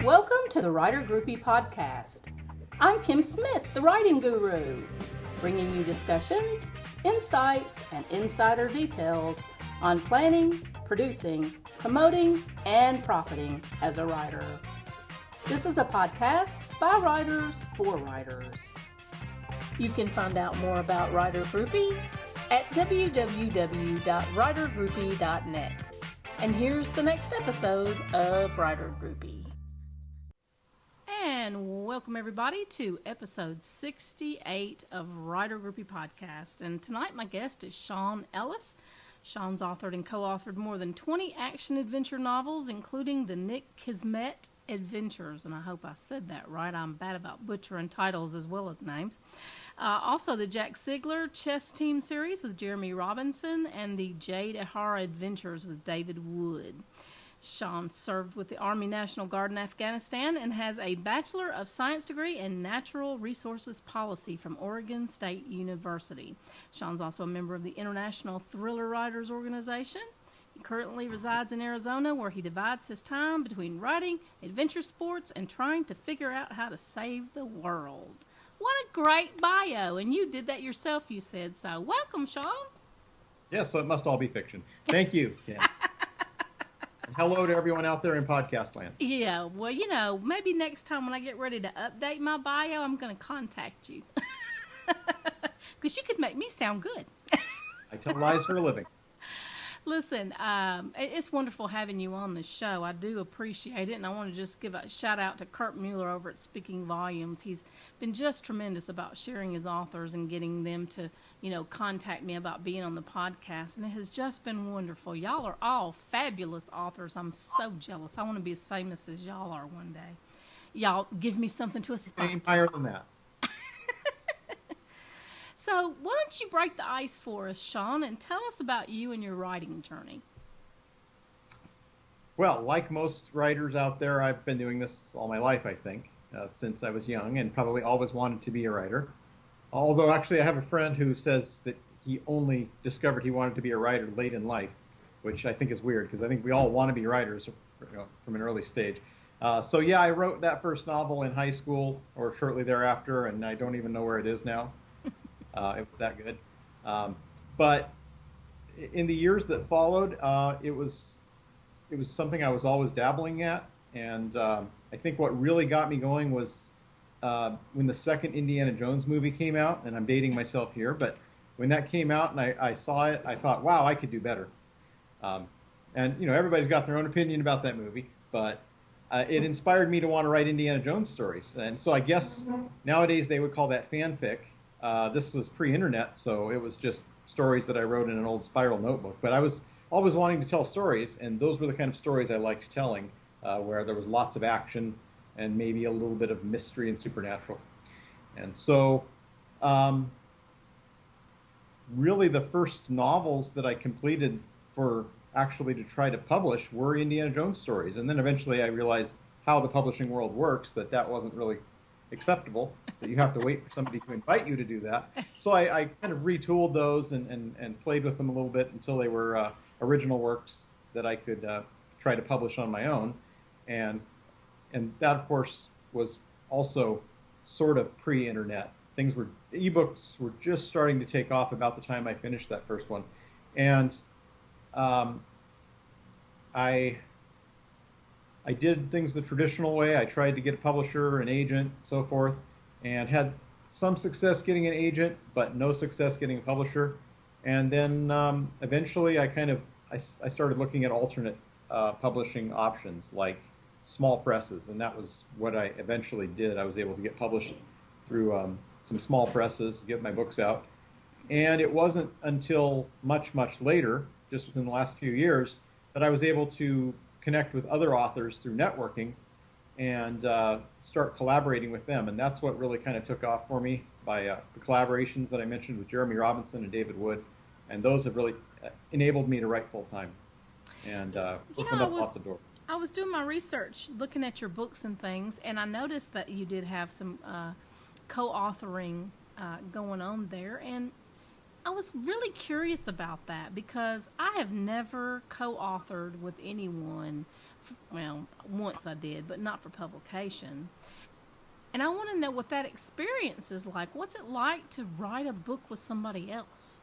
Welcome to the Writer Groupie podcast. I'm Kim Smith, the writing guru, bringing you discussions, insights, and insider details on planning, producing, promoting, and profiting as a writer. This is a podcast by writers for writers. You can find out more about Writer Groupie at www.writergroupie.net. And here's the next episode of Writer Groupie. And welcome everybody to episode 68 of Writer Groupie podcast. And tonight my guest is Sean Ellis. Sean's authored and co-authored more than 20 action-adventure novels, including the Nick Kismet Adventures. And I hope I said that right. I'm bad about butchering titles as well as names. Also, the Jack Sigler Chess Team series with Jeremy Robinson and the Jade Ahara Adventures with David Wood. Sean served with the Army National Guard in Afghanistan and has a Bachelor of Science degree in Natural Resources Policy from Oregon State University. Sean's also a member of the International Thriller Writers Organization. He currently resides in Arizona, where he divides his time between writing, adventure sports, and trying to figure out how to save the world. What a great bio, and you did that yourself, you said, so welcome, Sean. Yes, so it must all be fiction. Thank you, Kim. And hello to everyone out there in podcast land. Yeah, well, you know, maybe next time when I get ready to update my bio, I'm going to contact you. Because you could make me sound good. I tell lies for a living. Listen, it's wonderful having you on the show. I do appreciate it, and I want to just give a shout-out to Kurt Mueller over at Speaking Volumes. He's been just tremendous about sharing his authors and getting them to, contact me about being on the podcast, and it has just been wonderful. Y'all are all fabulous authors. I'm so jealous. I want to be as famous as y'all are one day. Y'all give me something to aspire to. Aim higher than that. So why don't you break the ice for us, Sean, and tell us about you and your writing journey. Well, like most writers out there, I've been doing this all my life, I think, since I was young, and probably always wanted to be a writer. Although, actually, I have a friend who says that he only discovered he wanted to be a writer late in life, which I think is weird, because I think we all want to be writers from an early stage. So, yeah, I wrote that first novel in high school, or shortly thereafter, and I don't even know where it is now. It was that good. But in the years that followed, it was something I was always dabbling at. And I think what really got me going was when the second Indiana Jones movie came out, and I'm dating myself here, but when that came out and I saw it, I thought, wow, I could do better. And, everybody's got their own opinion about that movie, but it inspired me to want to write Indiana Jones stories. And so I guess nowadays they would call that fanfic. This was pre-internet, so it was just stories that I wrote in an old spiral notebook. But I was always wanting to tell stories, and those were the kind of stories I liked telling, where there was lots of action and maybe a little bit of mystery and supernatural. And so really the first novels that I completed for actually to try to publish were Indiana Jones stories. And then eventually I realized how the publishing world works, that wasn't really acceptable, that you have to wait for somebody to invite you to do that. So I kind of retooled those and played with them a little bit until they were original works that I could try to publish on my own. And that, of course, was also sort of pre-internet. Ebooks were just starting to take off about the time I finished that first one. And I did things the traditional way. I tried to get a publisher, an agent, so forth, and had some success getting an agent, but no success getting a publisher. And then eventually I started looking at alternate publishing options, like small presses, and that was what I eventually did. I was able to get published through some small presses, get my books out. And it wasn't until much, much later, just within the last few years, that I was able to connect with other authors through networking and start collaborating with them. And that's what really kind of took off for me by the collaborations that I mentioned with Jeremy Robinson and David Wood. And those have really enabled me to write full time and opened up lots of doors. I was doing my research, looking at your books and things, and I noticed that you did have some co-authoring going on there. And I was really curious about that because I have never co-authored with anyone well, once I did, but not for publication. And I want to know what that experience is like. What's it like to write a book with somebody else?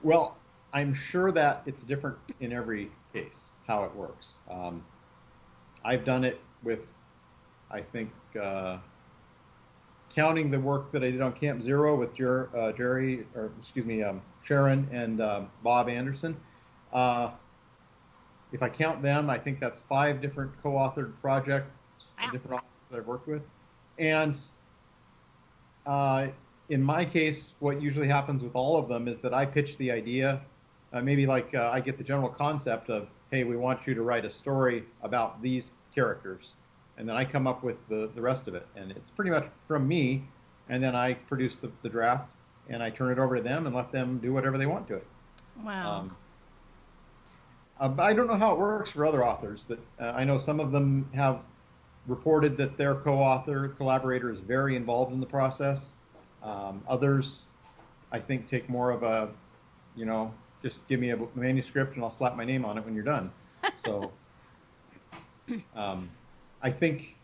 Well, I'm sure that it's different in every case, how it works. I've done it with, I think, counting the work that I did on Camp Zero with Sharon and Bob Anderson. If I count them, I think that's 5 different co-authored projects, different authors that I've worked with. And in my case, what usually happens with all of them is that I pitch the idea. Maybe like I get the general concept of, hey, we want you to write a story about these characters. And then I come up with the rest of it. And it's pretty much from me. And then I produce the draft and I turn it over to them and let them do whatever they want to it. Wow. But I don't know how it works for other authors. That I know some of them have reported that their collaborator is very involved in the process. Others, I think, take more of a, just give me a manuscript and I'll slap my name on it when you're done. So I think,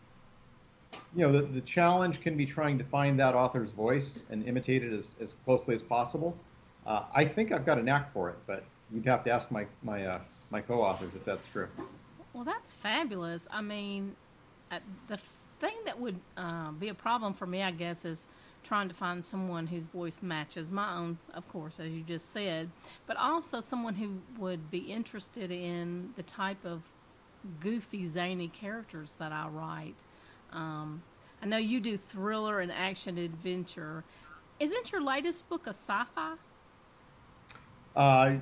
the challenge can be trying to find that author's voice and imitate it as closely as possible. I think I've got a knack for it, but you'd have to ask my co-authors if that's true. Well, that's fabulous. I mean, the thing that would be a problem for me, I guess, is trying to find someone whose voice matches my own, of course, as you just said, but also someone who would be interested in the type of goofy, zany characters that I write. I know you do thriller and action adventure. Isn't your latest book a sci-fi?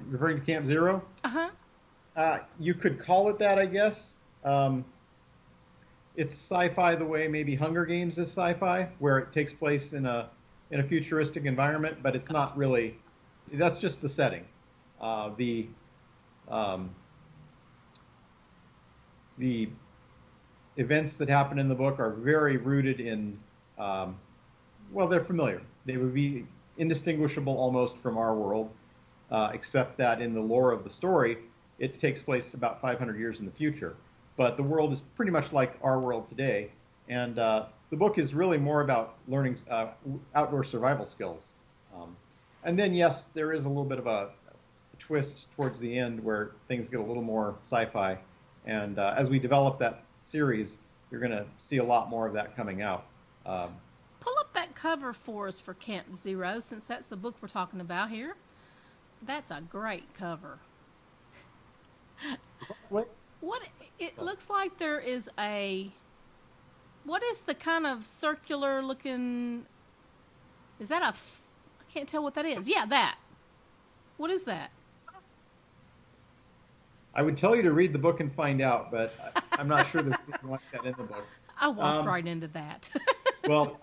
Referring to Camp Zero? Uh-huh. You could call it that, I guess. It's sci-fi the way maybe Hunger Games is sci-fi, where it takes place in a futuristic environment, but it's not really. That's just the setting. The events that happen in the book are very rooted in. They're familiar. They would be indistinguishable almost from our world, except that in the lore of the story, it takes place about 500 years in the future. But the world is pretty much like our world today. And the book is really more about learning outdoor survival skills. And then, yes, there is a little bit of a twist towards the end where things get a little more sci-fi. And as we develop that series, you're going to see a lot more of that coming out. Pull up that cover for us for Camp Zero, since that's the book we're talking about here. That's a great cover. What it looks like there is what is the kind of circular looking, is that I can't tell what that is. Yeah, that. What is that? I would tell you to read the book and find out, but I'm not sure there's anything like that in the book. I walked right into that. Well,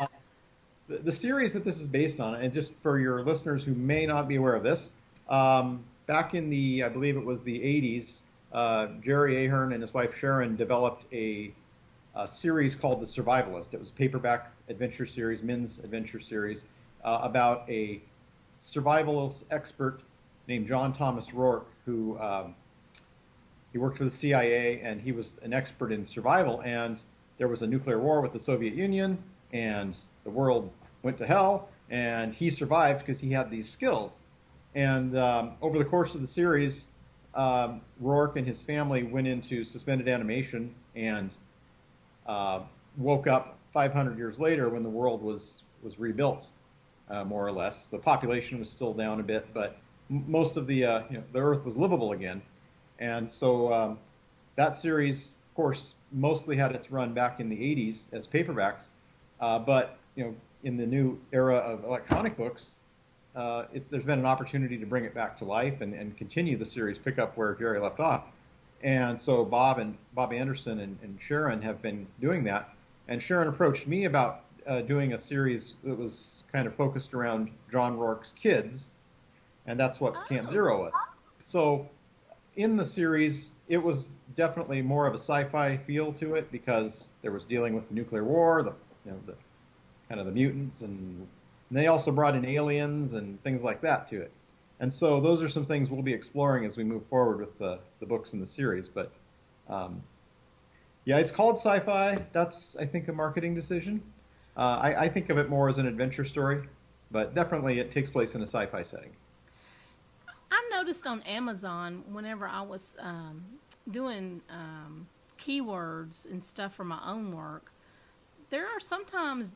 the series that this is based on, and just for your listeners who may not be aware of this, back in I believe it was the 80s, Jerry Ahern and his wife Sharon developed a series called The Survivalist. It was a paperback adventure series, men's adventure series, about a survivalist expert named John Thomas Rourke, who he worked for the CIA, and he was an expert in survival. And there was a nuclear war with the Soviet Union, and the world went to hell, and he survived because he had these skills. And over the course of the series, Rourke and his family went into suspended animation and woke up 500 years later when the world was rebuilt, more or less. The population was still down a bit, but most of the Earth was livable again. And so that series, of course, mostly had its run back in the 80s as paperbacks, but in the new era of electronic books, there's been an opportunity to bring it back to life and continue the series, pick up where Jerry left off. And so Bob Anderson and Sharon have been doing that. And Sharon approached me about doing a series that was kind of focused around John Rourke's kids, and that's what Camp Zero was. So in the series, it was definitely more of a sci-fi feel to it because there was dealing with the nuclear war, the kind of the mutants, and they also brought in aliens and things like that to it. And so those are some things we'll be exploring as we move forward with the books in the series. But Um, yeah, it's called sci-fi. That's, I think, a marketing decision. I think of it more as an adventure story, but definitely it takes place in a sci-fi setting. I noticed on Amazon whenever I was doing keywords and stuff for my own work, there are sometimes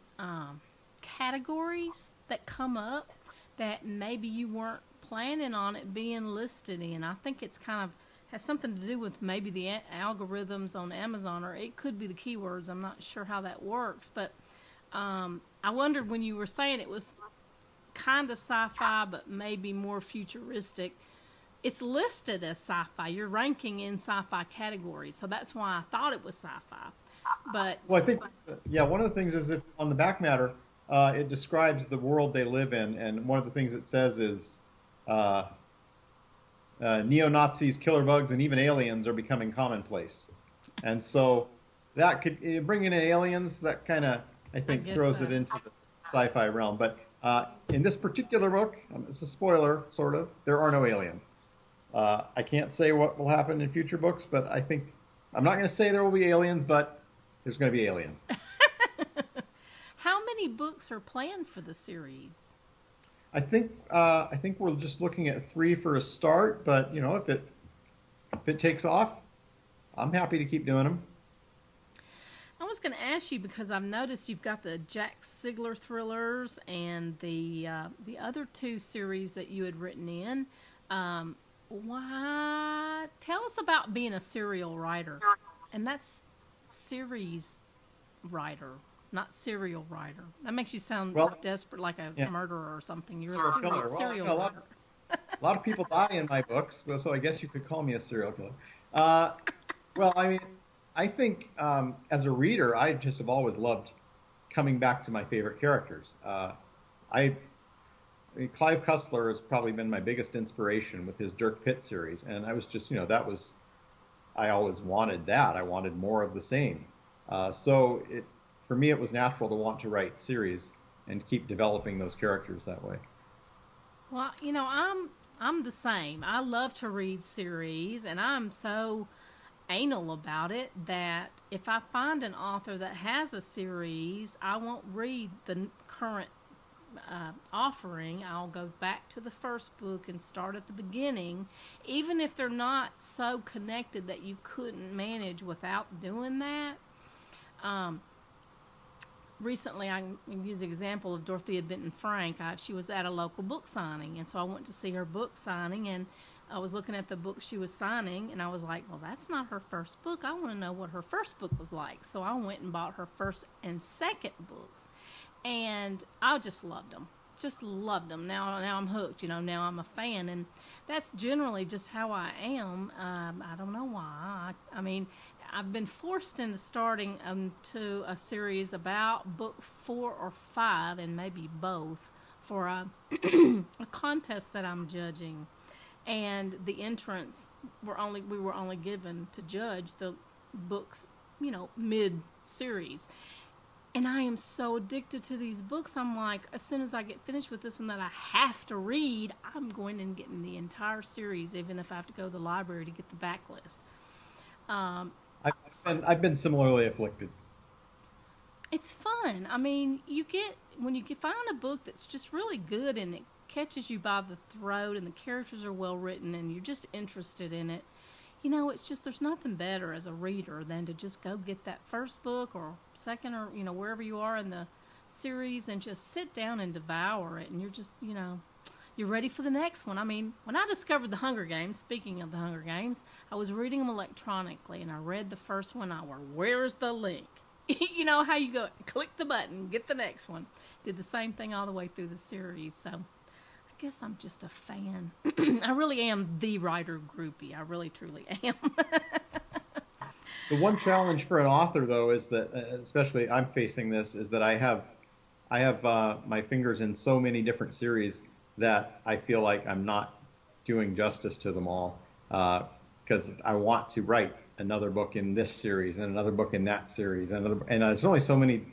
categories that come up that maybe you weren't planning on it being listed in. I think it's kind of has something to do with maybe the algorithms on Amazon, or it could be the keywords. I'm not sure how that works, but I wondered when you were saying it was kind of sci-fi, but maybe more futuristic. It's listed as sci-fi. You're ranking in sci-fi categories, so that's why I thought it was sci-fi. But Well, I think, yeah, one of the things is if on the back matter, it describes the world they live in, and one of the things it says is uh, neo-Nazis, killer bugs, and even aliens are becoming commonplace. And so that could bringing in aliens, that kind of, I I think, guess throws so. it into the sci-fi realm. But in this particular book, it's a spoiler, sort of, there are no aliens. I can't say what will happen in future books, but I think I'm not going to say there will be aliens, but there's going to be aliens. How many books are planned for the series? I think we're just looking at three for a start, but you know, if it takes off, I'm happy to keep doing them. I was going to ask you because I've noticed you've got the Jack Sigler thrillers and the other two series that you had written in. Um, why? Tell us about being a serial writer, and that's series writer, not serial writer. That makes you sound Well, desperate, like a yeah, murderer or something. You're a serial killer. Well, you serial know, writer. a lot of people die in my books, so I guess you could call me a serial killer. Uh, well, I mean, I think as a reader, I just have always loved coming back to my favorite characters. I I mean, Clive Cussler has probably been my biggest inspiration with his Dirk Pitt series, and I was just, that was I always wanted that. I wanted more of the same. So for me, it was natural to want to write series and keep developing those characters that way. Well, I'm the same. I love to read series, and I'm so anal about it that if I find an author that has a series, I won't read the current offering. I'll go back to the first book and start at the beginning, even if they're not so connected that you couldn't manage without doing that. Um, Recently, I use the example of Dorothea Benton Frank. She was at a local book signing, and so I went to see her book signing, and I was looking at the book she was signing, and I was like, well, that's not her first book. I want to know what her first book was like. So I went and bought her first and second books, and I just loved them. Just loved them. Now I'm hooked. Now I'm a fan, and that's generally just how I am. I don't know why. I mean, I've been forced into starting to a series about book 4 or 5, and maybe both, for a contest that I'm judging, and the entrants we were only given to judge the books, mid series. And I am so addicted to these books. I'm like, as soon as I get finished with this one that I have to read, I'm going and getting the entire series, even if I have to go to the library to get the backlist. Um, I've I've been similarly afflicted. it's fun. I mean, when you find a book that's just really good and it catches you by the throat and the characters are well written and you're just interested in it. It's just there's nothing better as a reader than to just go get that first book or second, or wherever you are in the series, and just sit down and devour it, and you're just you're ready for the next one. I mean, when I discovered the Hunger Games, speaking of the Hunger Games, I was reading them electronically, and I read the first one. I went, where's the link? You know how you go, click the button, get the next one. Did the same thing all the way through the series. So I guess I'm just a fan. I really am the writer groupie. I really, truly am. The one challenge for an author, though, is that, especially I'm facing this, is that I have my fingers in so many different series that I feel like I'm not doing justice to them all, because I want to write another book in this series and another book in that series, and there's only so many,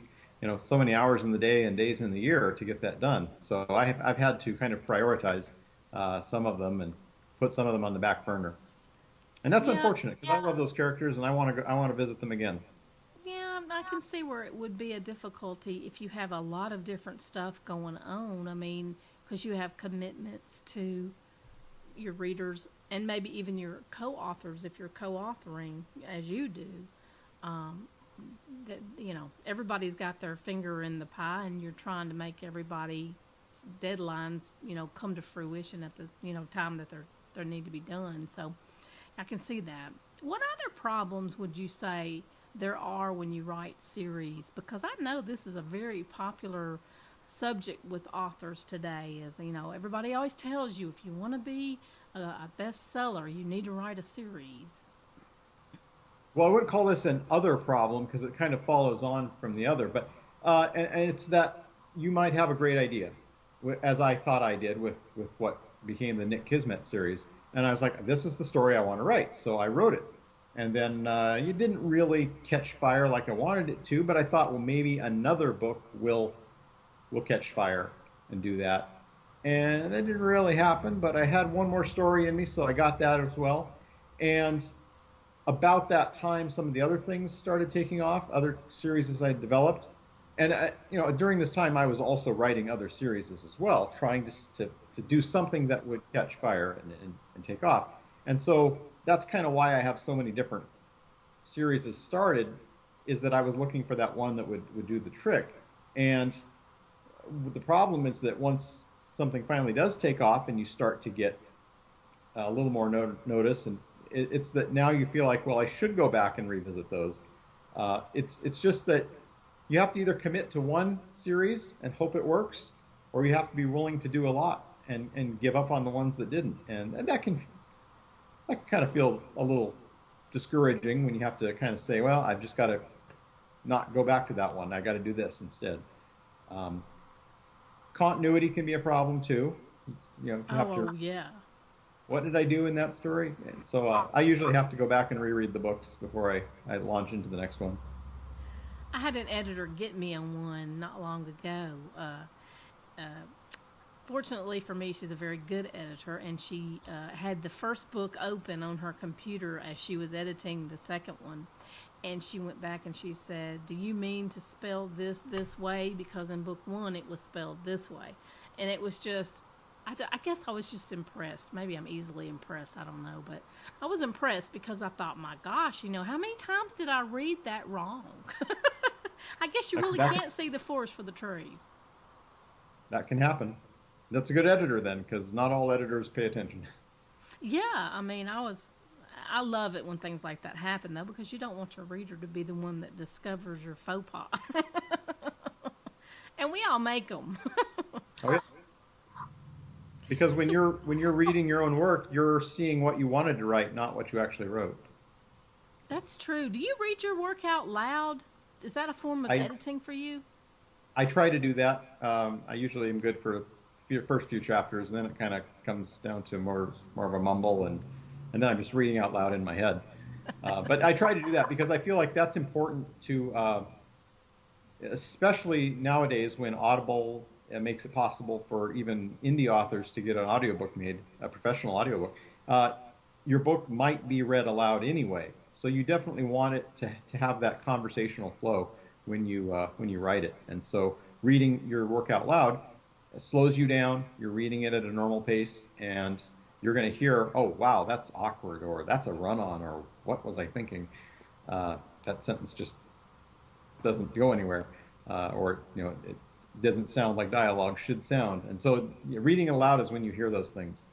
so many hours in the day and days in the year to get that done. So I've had to kind of prioritize some of them and put some of them on the back burner. And that's Yeah, unfortunate because I love those characters and I want to visit them again. yeah, I can see where it would be a difficulty if you have a lot of different stuff going on. I mean, because you have commitments to your readers and maybe even your co-authors if you're co-authoring as you do. Um, that everybody's got their finger in the pie, and you're trying to make everybody's deadlines come to fruition at the time that they need to be done. So I can see that. What other problems would you say there are when you write series? Because I know this is a very popular subject with authors today. Is everybody always tells you if you want to be a bestseller, you need to write a series. Well, I wouldn't call this an other problem because it kind of follows on from the other, but and it's that you might have a great idea, as I thought I did with what became the Nick Kismet series, and I was like, this is the story I want to write, so I wrote it, and then it didn't really catch fire like I wanted it to, but I thought, well, maybe another book will catch fire and do that, and it didn't really happen, but I had one more story in me, so I got that as well, and about that time, some of the other things started taking off, other series I developed. And, during this time, I was also writing other series as well, trying to do something that would catch fire and take off. And so that's kind of why I have so many different series started, is that I was looking for that one that would do the trick. And the problem is that once something finally does take off and you start to get a little more notice, and it's that now you feel like, well, I should go back and revisit those. It's just that you have to either commit to one series and hope it works, or you have to be willing to do a lot and give up on the ones that didn't. And that can kind of feel a little discouraging when you have to kind of say, well, I've just got to not go back to that one. I got to do this instead. Um, Continuity can be a problem too. You have Oh, to, yeah. what did I do in that story? And so I usually have to go back and reread the books before I launch into the next one. I had an editor get me on one not long ago. Uh, Fortunately for me, she's a very good editor, and she had the first book open on her computer as she was editing the second one. And she went back and she said, "Do you mean to spell this way? Because in book one it was spelled this way." And it was just, I guess I was just impressed. Maybe I'm easily impressed. I don't know. But I was impressed because I thought, my gosh, how many times did I read that wrong? I guess you really can't see the forest for the trees. That can happen. That's a good editor then, because not all editors pay attention. Yeah, I mean, I love it when things like that happen, though, because you don't want your reader to be the one that discovers your faux pas. And we all make them. Oh, yeah. Because when you're reading your own work, you're seeing what you wanted to write, not what you actually wrote. That's true. Do you read your work out loud? Is that a form of editing for you? I try to do that. I usually am good for the first few chapters, and then it kind of comes down to more of a mumble, and then I'm just reading out loud in my head. But I try to do that because I feel like that's important to, especially nowadays when Audible makes it possible for even indie authors to get an audiobook made, a professional audiobook. Your book might be read aloud anyway, so you definitely want it to have that conversational flow when you write it. And so reading your work out loud slows you down. You're reading it at a normal pace, and you're going to hear, oh, wow, that's awkward, or that's a run-on, or what was I thinking? That sentence just doesn't go anywhere, or it doesn't sound like dialogue should sound. And so reading aloud is when you hear those things.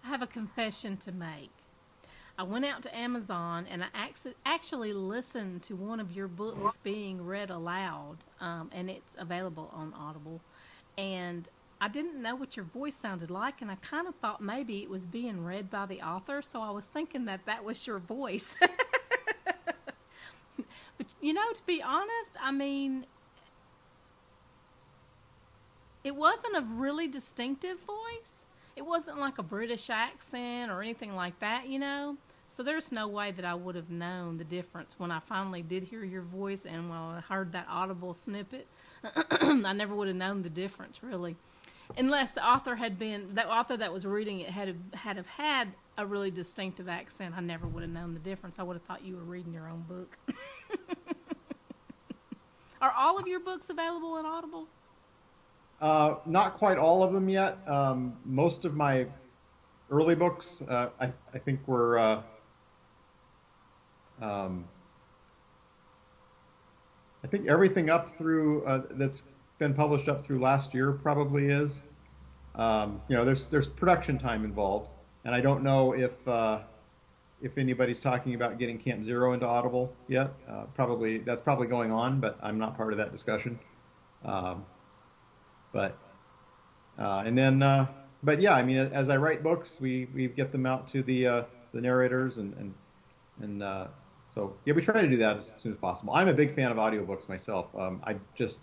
I have a confession to make. I went out to Amazon and I actually listened to one of your books being read aloud, and it's available on Audible. And I didn't know what your voice sounded like, and I kind of thought maybe it was being read by the author, so I was thinking that was your voice. But, to be honest, I mean, it wasn't a really distinctive voice. It wasn't like a British accent or anything like that, So there's no way that I would have known the difference when I finally did hear your voice, and when I heard that Audible snippet, I never would have known the difference, really. Unless the author that was reading it had had a really distinctive accent, I never would have known the difference. I would have thought you were reading your own book. Are all of your books available in Audible? Not quite all of them yet. Most of my early books, I think were, I think everything up through that's been published up through last year probably is. There's production time involved, and I don't know if anybody's talking about getting Camp Zero into Audible yet. That's probably going on, but I'm not part of that discussion. Um, but and then but yeah, I mean, as I write books, we get them out to the narrators and so yeah, we try to do that as soon as possible. I'm a big fan of audiobooks myself. I just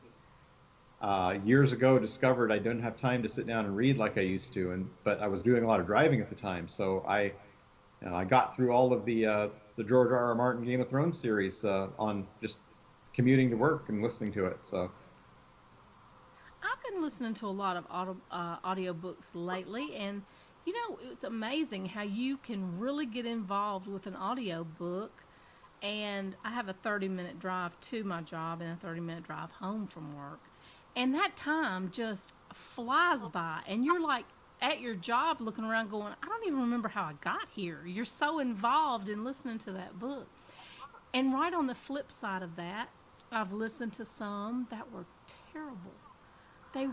years ago discovered I didn't have time to sit down and read like I used to, but I was doing a lot of driving at the time, so I got through all of the George R. R. Martin Game of Thrones series on just commuting to work and listening to it. So I've been listening to a lot of audiobooks lately, and it's amazing how you can really get involved with an audiobook. And I have a 30-minute drive to my job and a 30-minute drive home from work. And that time just flies by, and you're like at your job looking around going, I don't even remember how I got here. You're so involved in listening to that book. And right on the flip side of that, I've listened to some that were terrible. They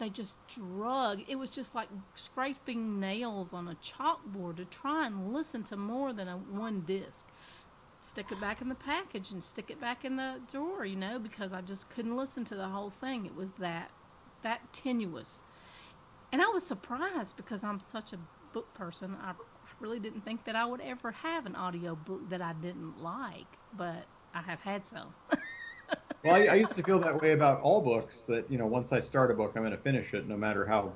just drug. It was just like scraping nails on a chalkboard to try and listen to more than one disc. Stick it back in the package and stick it back in the drawer, because I just couldn't listen to the whole thing. It was that tenuous. And I was surprised because I'm such a book person. I really didn't think that I would ever have an audio book that I didn't like, but I have had some. well, I used to feel that way about all books, that once I start a book, I'm going to finish it no matter how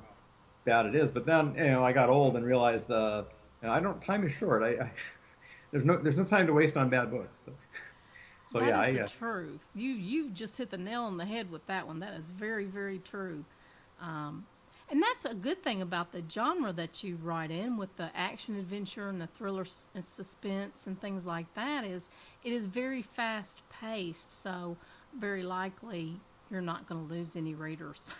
bad it is. But then I got old and realized time is short. There's no time to waste on bad books. So that yeah, is the truth. You just hit the nail on the head with that one. That is very, very true. And that's a good thing about the genre that you write in, with the action adventure and the thriller and suspense and things like that, is it is very fast paced. So very likely you're not going to lose any readers.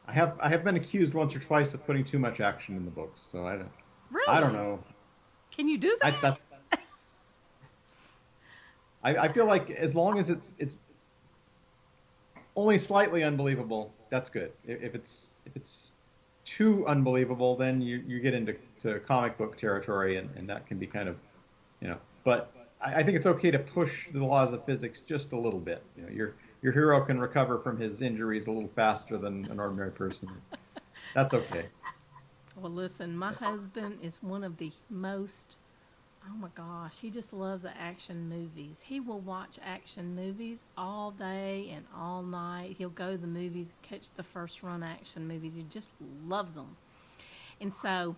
I have been accused once or twice of putting too much action in the books, so Really? I don't know. Can you do that? I feel like as long as it's only slightly unbelievable, that's good. If it's too unbelievable, then you get into comic book territory, and that can be kind of, But I think it's okay to push the laws of physics just a little bit. Your hero can recover from his injuries a little faster than an ordinary person. That's okay. Well, listen, my husband is one of the most, oh my gosh, he just loves the action movies. He will watch action movies all day and all night. He'll go to the movies, catch the first run action movies. He just loves them. And so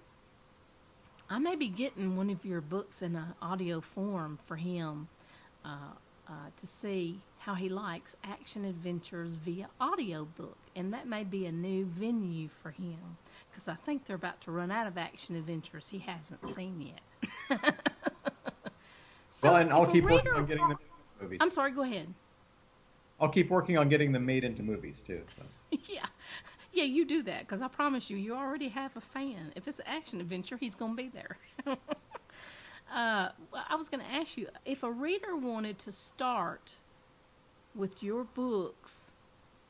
I may be getting one of your books in an audio form for him to see how he likes action adventures via audiobook. And that may be a new venue for him, because I think they're about to run out of action adventures he hasn't seen yet. So well, and I'll keep working on getting them into movies. I'm sorry, go ahead. I'll keep working on getting them made into movies, too. So. Yeah, you do that, because I promise you already have a fan. If it's an action adventure, he's going to be there. I was going to ask you, if a reader wanted to start with your books,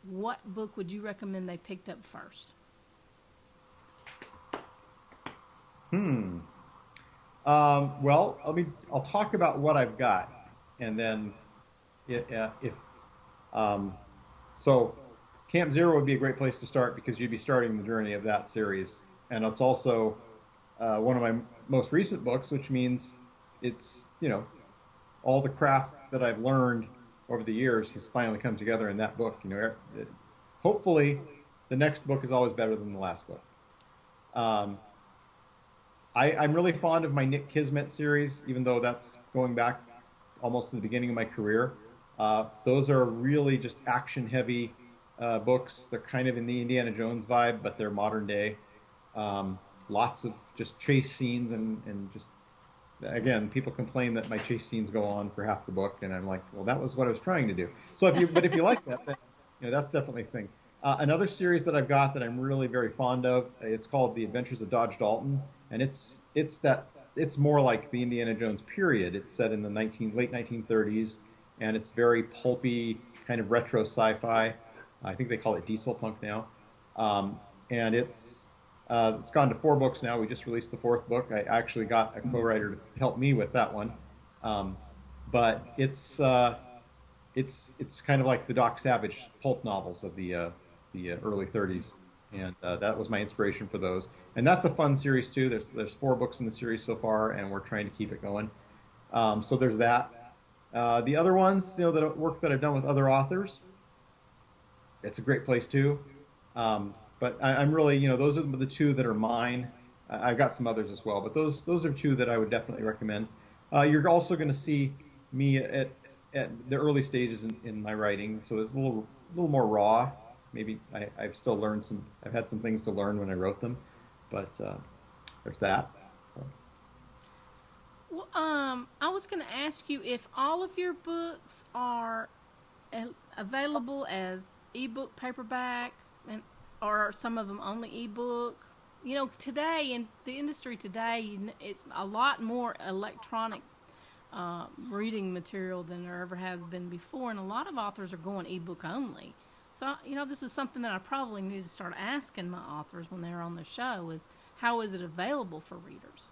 what book would you recommend they picked up first? Well, I'll talk about what I've got, and then so Camp Zero would be a great place to start, because you'd be starting the journey of that series, and it's also one of my most recent books, which means it's all the craft that I've learned over the years has finally come together in that book. Hopefully, the next book is always better than the last book. I'm really fond of my Nick Kismet series, even though that's going back almost to the beginning of my career. Those are really just action-heavy books. They're kind of in the Indiana Jones vibe, but they're modern day. Lots of just chase scenes and just again, people complain that my chase scenes go on for half the book, and I'm like, well, that was what I was trying to do. So if you like that, then, that's definitely a thing. Another series that I've got that I'm really very fond of, it's called The Adventures of Dodge Dalton, and it's more like the Indiana Jones period. It's set in the late 1930s, and it's very pulpy, kind of retro sci-fi. I think they call it diesel punk now, and it's gone to 4 books now. We just released the 4th book. I actually got a co-writer to help me with that one, but it's kind of like the Doc Savage pulp novels of the early 30s, and that was my inspiration for those. And that's a fun series too. There's 4 books in the series so far, and we're trying to keep it going. So there's that. The other ones, the work that I've done with other authors, it's a great place too. But I'm really, those are the 2 that are mine. I've got some others as well, but those are 2 that I would definitely recommend. You're also going to see me at the early stages in my writing, so it's a little more raw. Maybe I've still learned I've had some things to learn when I wrote them, but there's that. Well, I was going to ask you if all of your books are available as ebook, paperback, or are some of them only ebook? Today in the industry today, it's a lot more electronic reading material than there ever has been before, and a lot of authors are going ebook only. So, this is something that I probably need to start asking my authors when they're on the show is, how is it available for readers?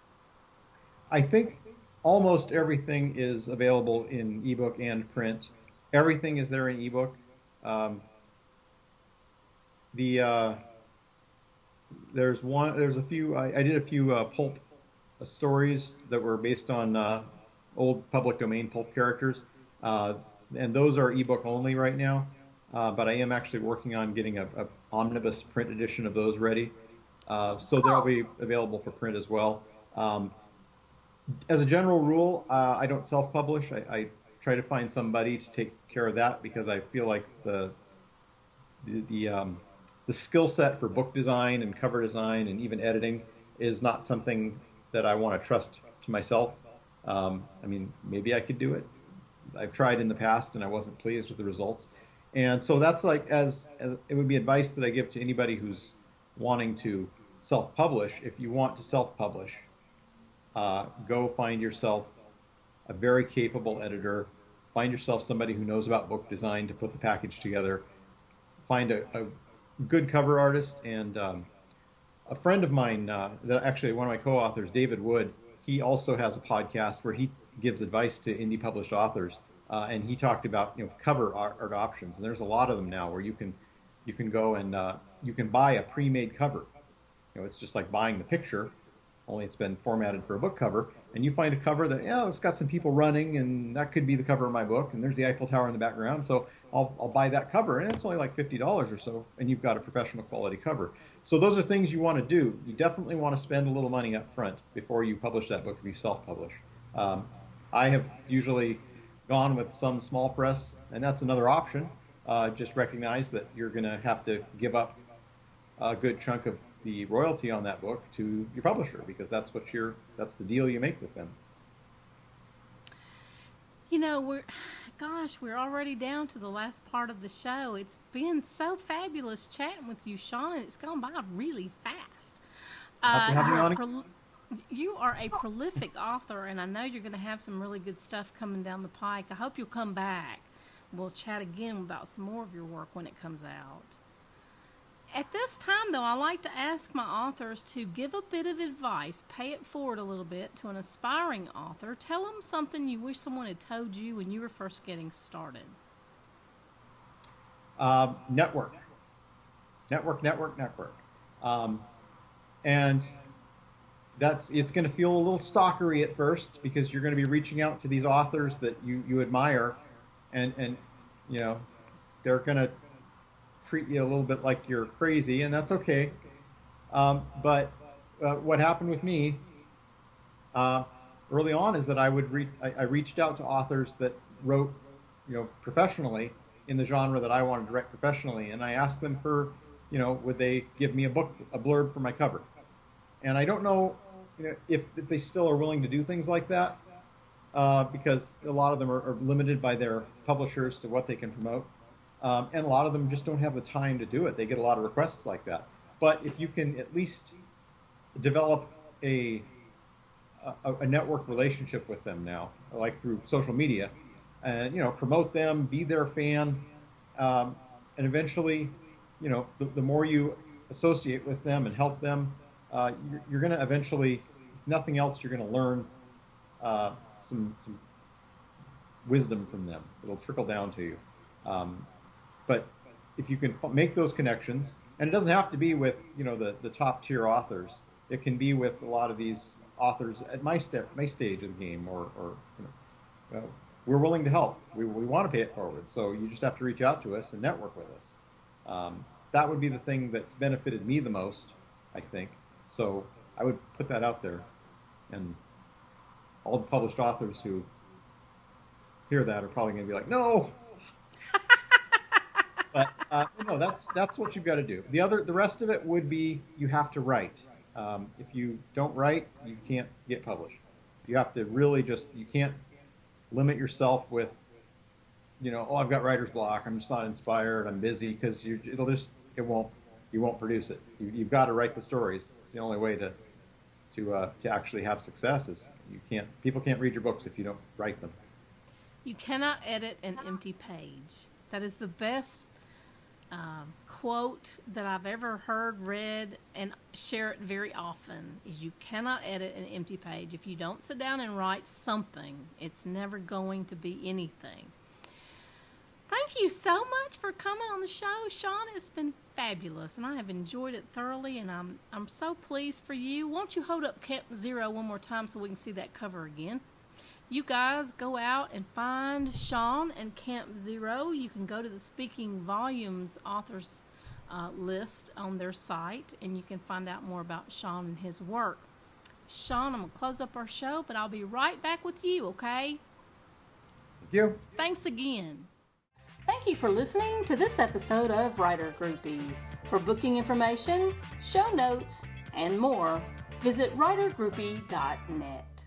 I think almost everything is available in ebook and print. Everything is there in ebook. There's a few. I did a few pulp stories that were based on old public domain pulp characters, and those are ebook only right now. But I am actually working on getting a omnibus print edition of those ready, so they'll be available for print as well. As a general rule, I don't self-publish. I try to find somebody to take care of that because I feel like the skill set for book design and cover design and even editing is not something that I want to trust to myself. Maybe I could do it. I've tried in the past and I wasn't pleased with the results. And so that's like, as it would be advice that I give to anybody who's wanting to self-publish. If you want to self-publish, go find yourself a very capable editor. Find yourself somebody who knows about book design to put the package together. Find a good cover artist. And a friend of mine, actually one of my co-authors, David Wood, he also has a podcast where he gives advice to indie published authors. And he talked about cover art options, and there's a lot of them now where you can go and you can buy a pre-made cover. It's just like buying the picture, only it's been formatted for a book cover. And you find a cover that it's got some people running, and that could be the cover of my book. And there's the Eiffel Tower in the background, so I'll buy that cover, and it's only like $50 or so, and you've got a professional quality cover. So those are things you want to do. You definitely want to spend a little money up front before you publish that book if you self-publish. I have usually gone with some small press, and that's another option. Just recognize that you're going to have to give up a good chunk of the royalty on that book to your publisher, because that's the deal you make with them. We're already down to the last part of the show. It's been so fabulous chatting with you, Sean, and it's gone by really fast. You are a prolific author, and I know you're going to have some really good stuff coming down the pike. I hope you'll come back. We'll chat again about some more of your work when it comes out. At this time, though, I like to ask my authors to give a bit of advice, pay it forward a little bit to an aspiring author. Tell them something you wish someone had told you when you were first getting started. Network. And it's going to feel a little stalkery at first, because you're going to be reaching out to these authors that you admire, and they're going to treat you a little bit like you're crazy, and that's okay. But what happened with me early on is that I reached out to authors that wrote professionally in the genre that I wanted to write professionally, and I asked them for, would they give me a blurb for my cover? And I don't know, if they still are willing to do things like that, because a lot of them are limited by their publishers to what they can promote, and a lot of them just don't have the time to do it. They get a lot of requests like that. But if you can at least develop a network relationship with them now, like through social media, and promote them, be their fan, and eventually, the more you associate with them and help them, you're going to eventually, if nothing else, you're going to learn some wisdom from them. It'll trickle down to you. But if you can make those connections, and it doesn't have to be with the top tier authors. It can be with a lot of these authors at my stage of the game, or we're willing to help. We want to pay it forward. So you just have to reach out to us and network with us. That would be the thing that's benefited me the most, I think. So I would put that out there, and all the published authors who hear that are probably going to be like, no. But no, that's what you've got to do. The rest of it would be you have to write. If you don't write, you can't get published. You have to really you can't limit yourself with, I've got writer's block, I'm just not inspired, I'm busy, because you won't produce it. You've got to write the stories. It's the only way to actually have success. Is people can't read your books if you don't write them. You cannot edit an empty page. That is the best quote that I've ever heard, read, and share it very often, is you cannot edit an empty page. If you don't sit down and write something, it's never going to be anything. Thank you so much for coming on the show, Sean. It's been fabulous, and I have enjoyed it thoroughly, and I'm so pleased for you. Won't you hold up Camp Zero one more time so we can see that cover again? You guys go out and find Sean and Camp Zero. You can go to the Speaking Volumes authors list on their site, and you can find out more about Sean and his work. Sean, I'm going to close up our show, but I'll be right back with you, okay? Thank you. Thanks again. Thank you for listening to this episode of Writer Groupie. For booking information, show notes, and more, visit writergroupie.net.